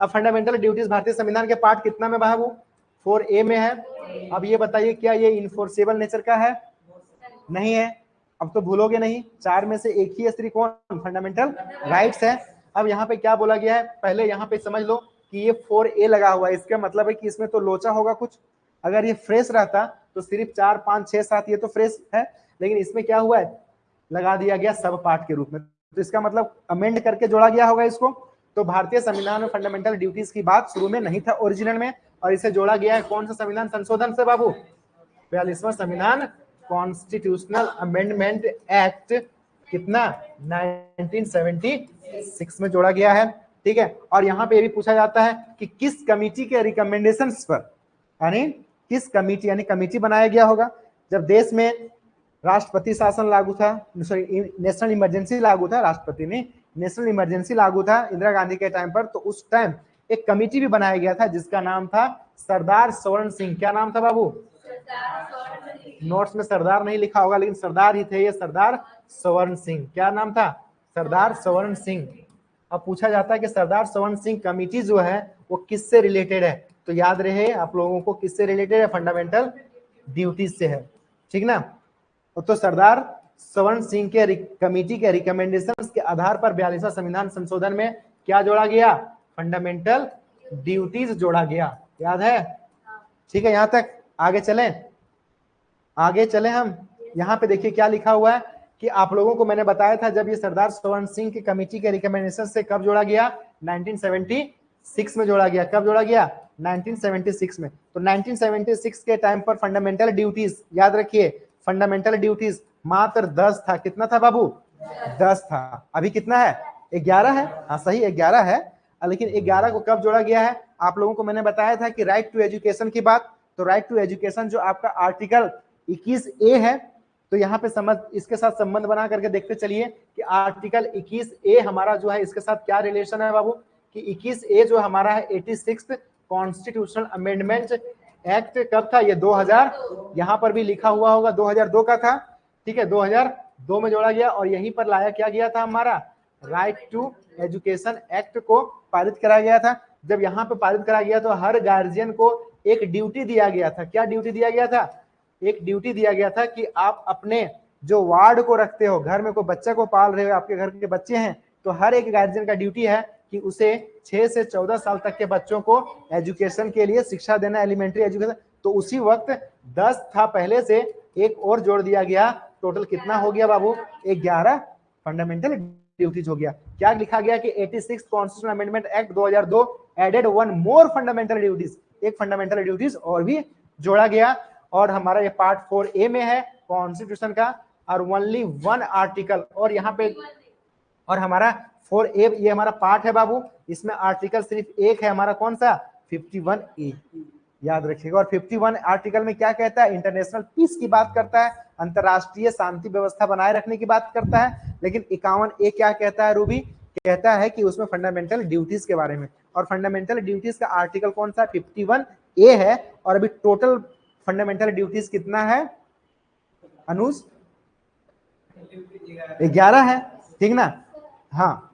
अब fundamental duties भारतीय संविधान के पार्ट कितना में बाबू? 4A में है। अब ये बताइए क्या ये इन्फोर्सेबल नेचर का है? नहीं है। अब तो भूलोगे नहीं, 4 में से एक ही स्त्री कौन? फंडामेंटल राइट्स है। अब यहाँ पे क्या बोला गया है, पहले यहाँ पे समझ लो कि ये 4A लगा हुआ है, इसका मतलब है कि इसमें तो लोचा होगा कुछ। अगर ये फ्रेश रहता तो सिर्फ 4, 5, 6, 7 ये तो फ्रेश है, लेकिन इसमें क्या हुआ है, लगा दिया गया सब पार्ट के रूप में, तो इसका मतलब अमेंड करके जोड़ा गया होगा इसको। तो भारतीय संविधान में फंडामेंटल ड्यूटीज की बात शुरू में नहीं था ओरिजिनल में, और इसे जोड़ा गया है कौन सा संविधान संशोधन से बाबू? 42वां संविधान कॉन्स्टिट्यूशनल अमेंडमेंट एक्ट कितना? 1976 में जोड़ा गया है। ठीक है, और यहाँ पे ये भी पूछा जाता है कि किस कमिटी के रिकमेंडेशंस पर, यानी किस कमिटी, यानी कमिटी बनाया गया होगा जब देश में राष्ट्रपति शासन लागू था, नेशनल इमरजेंसी लागू था, राष्ट्रपति ने नेशनल इमरजेंसी लागू था इंदिरा गांधी के टाइम पर, तो उस टाइम एक कमिटी भी बनाया गया था जिसका नाम था सरदार स्वर्ण सिंह। क्या नाम था बाबू? नोट्स में सरदार नहीं लिखा होगा, लेकिन सरदार ही थे ये, सरदार स्वर्ण सिंह। क्या नाम था? सरदार स्वर्ण सिंह। अब पूछा जाता है कि सरदार स्वर्ण सिंह कमिटी जो है वो किससे रिलेटेड है, तो याद रहे आप लोगों को किससे रिलेटेड है? फंडामेंटल ड्यूटीज से है, ठीक ना। तो सरदार स्वर्ण सिंह के कमिटी के रिकमेंडेशंस के आधार पर 42वां संविधान संशोधन में क्या जोड़ा गया? फंडामेंटल ड्यूटीज जोड़ा गया। याद है? ठीक है, यहां तक आगे चलें हम। यहाँ पे देखिए क्या लिखा हुआ है कि आप लोगों को मैंने बताया था जब ये सरदार स्वर्ण सिंह की कमेटी के रिकमेंडेशन से कब जोड़ा गया? 1976 में जोड़ा गया। कब जोड़ा गया? 1976 में। तो 1976 के टाइम पर फंडामेंटल ड्यूटीज, याद रखिए फंडामेंटल ड्यूटीज मात्र 10 था। कितना था बाबू? 10 था। अभी कितना है? 11 है। हाँ सही, 11 है, लेकिन 11 को कब जोड़ा गया है? आप लोगों को मैंने बताया था कि राइट टू एजुकेशन की बात, तो राइट टू एजुकेशन जो आपका आर्टिकल 21A है, तो यहाँ पे समझ इसके साथ संबंध बना करके देखते चलिए कि आर्टिकल 21A हमारा जो है इसके साथ क्या रिलेशन है बाबू, कि 21A जो हमारा है 86th कॉन्स्टिट्यूशनल अमेंडमेंट एक्ट कब था? ये 2000, यहाँ पर भी लिखा हुआ होगा 2002 का था। ठीक है, 2002 में जोड़ा गया, और यहीं पर लाया क्या गया था हमारा? राइट टू एजुकेशन एक्ट को पारित कराया गया था। जब यहाँ पे पारित कराया गया तो हर गार्जियन को एक ड्यूटी दिया गया था। क्या ड्यूटी दिया गया था? एक ड्यूटी दिया गया था कि आप अपने जो वार्ड को रखते हो, घर में कोई बच्चा को पाल रहे हो, आपके घर के बच्चे हैं, तो हर एक गार्जियन का ड्यूटी है कि उसे 6 से 14 साल तक के बच्चों को एजुकेशन के लिए शिक्षा देना, एलिमेंट्री एजुकेशन। तो उसी वक्त 10 था पहले से, एक और जोड़ दिया गया, टोटल कितना हो गया बाबू? 11 फंडामेंटल ड्यूटीज हो गया। क्या लिखा गया कि 86 constitutional amendment act 2002 added one more fundamental duties, एक फंडामेंटल ड्यूटीज और भी जोड़ा गया, और हमारा ये पार्ट 4A में है कॉन्स्टिट्यूशन का, और ओनली 1 आर्टिकल, और यहाँ पे और हमारा 4A ये हमारा पार्ट है बाबू, इसमें आर्टिकल सिर्फ एक है हमारा, कौन सा? 51A, याद रखिएगा। और 51 आर्टिकल में क्या कहता है? इंटरनेशनल पीस की बात करता है, अंतरराष्ट्रीय शांति व्यवस्था बनाए रखने की बात करता है। लेकिन 51A क्या कहता है रूबी? कहता है कि उसमें फंडामेंटल ड्यूटीज के बारे में, और फंडामेंटल ड्यूटीज का आर्टिकल कौन सा? 51A है। और अभी टोटल फंडामेंटल ड्यूटीज कितना है अनुज? 11 है, ठीक ना। हाँ,